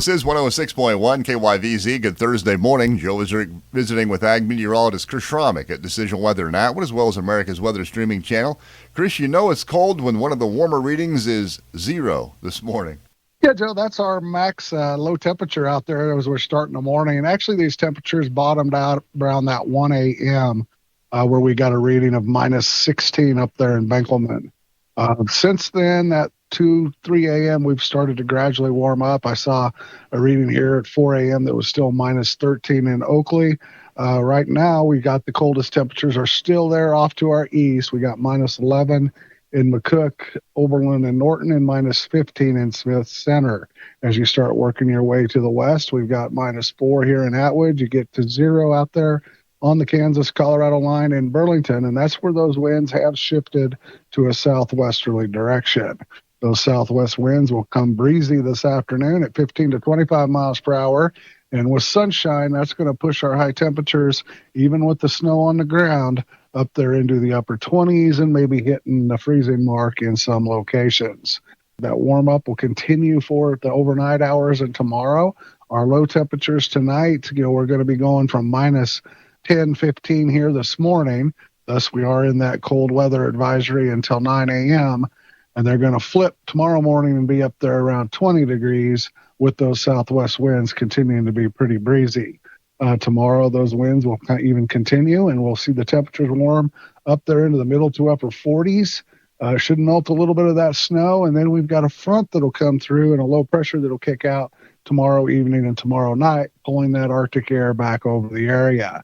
This is 106.1 KYVZ. Good Thursday morning. Joe is visiting with Ag meteorologist Chris Sramek at Decision Weather Now, as well as America's Weather Streaming Channel. Chris, you know it's cold when one of the warmer readings is 0 this morning. Yeah, Joe, that's our max low temperature out there as we're starting the morning. And actually, these temperatures bottomed out around that 1 a.m. Where we got a reading of minus 16 up there in Benkelman. Since then, at 2, 3 a.m., we've started to gradually warm up. I saw a reading here at 4 a.m. that was still minus 13 in Oakley. Right now, we got the coldest temperatures are still there off to our east. We got minus 11 in McCook, Oberlin, and Norton, and minus 15 in Smith Center. As you start working your way to the west, we've got minus 4 here in Atwood. You get to 0 out there on the Kansas-Colorado line in Burlington, and that's where those winds have shifted to a southwesterly direction. Those southwest winds will come breezy this afternoon at 15 to 25 miles per hour, and with sunshine, that's going to push our high temperatures, even with the snow on the ground, up there into the upper 20s and maybe hitting the freezing mark in some locations. That warm-up will continue for the overnight hours and tomorrow. Our low temperatures tonight, we're going to be going from minus 10, 15 here this morning. Thus, we are in that cold weather advisory until 9 a.m., and they're going to flip tomorrow morning and be up there around 20 degrees with those southwest winds continuing to be pretty breezy. Tomorrow, those winds will even continue, and we'll see the temperatures warm up there into the middle to upper 40s. Should melt a little bit of that snow, and then we've got a front that'll come through and a low pressure that'll kick out tomorrow evening and tomorrow night, pulling that Arctic air back over the area.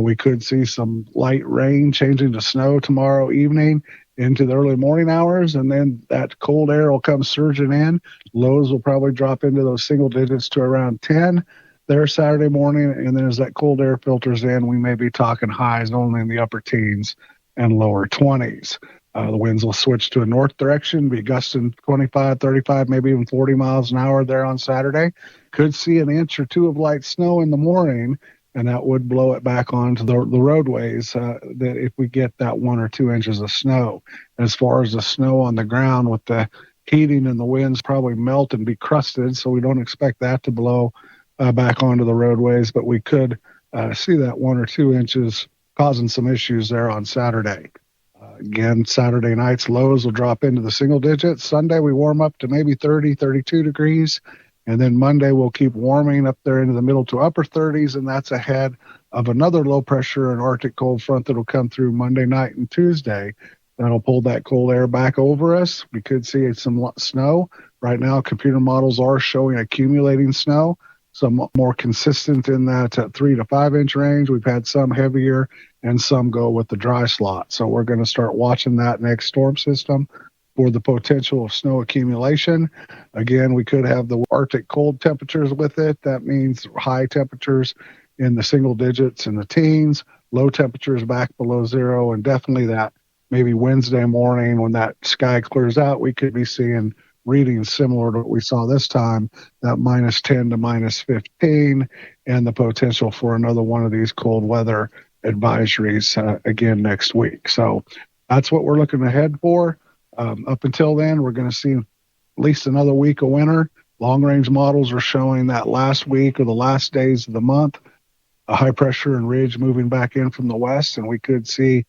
We could see some light rain changing to snow tomorrow evening into the early morning hours, and then that cold air will come surging in. Lows will probably drop into those single digits to around 10 there Saturday morning, and then as that cold air filters in, we may be talking highs only in the upper teens and lower 20s. The winds will switch to a north direction, be gusting 25, 35, maybe even 40 miles an hour there on Saturday. Could see an inch or two of light snow in the morning, and that would blow it back onto the roadways that if we get that 1 or 2 inches of snow. As far as the snow on the ground, with the heating and the winds probably melt and be crusted, so we don't expect that to blow back onto the roadways, but we could see that 1 or 2 inches causing some issues there on Saturday. Again, Saturday night's lows will drop into the single digits. Sunday, we warm up to maybe 30, 32 degrees. And then Monday, we'll keep warming up there into the middle to upper 30s, and that's ahead of another low pressure and Arctic cold front that'll come through Monday night and Tuesday. That'll pull that cold air back over us. We could see some snow. Right now, computer models are showing accumulating snow, some more consistent in that 3 to 5 inch range. We've had some heavier and some go with the dry slot. So we're going to start watching that next storm system for the potential of snow accumulation. Again, we could have the Arctic cold temperatures with it. That means high temperatures in the single digits and the teens, low temperatures back below 0, and definitely that maybe Wednesday morning when that sky clears out, we could be seeing readings similar to what we saw this time, that minus 10 to minus 15, and the potential for another one of these cold weather advisories again next week. So that's what we're looking ahead for. Up until then, we're going to see at least another week of winter. Long-range models are showing that last week or the last days of the month, a high pressure and ridge moving back in from the west, and we could see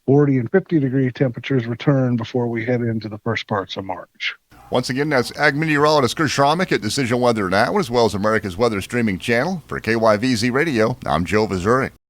40 and 50-degree temperatures return before we head into the first parts of March. Once again, that's Ag meteorologist Chris Sramek at Decision Weather Now, as well as America's Weather Streaming Channel. For KYVZ Radio, I'm Joe Vizuri.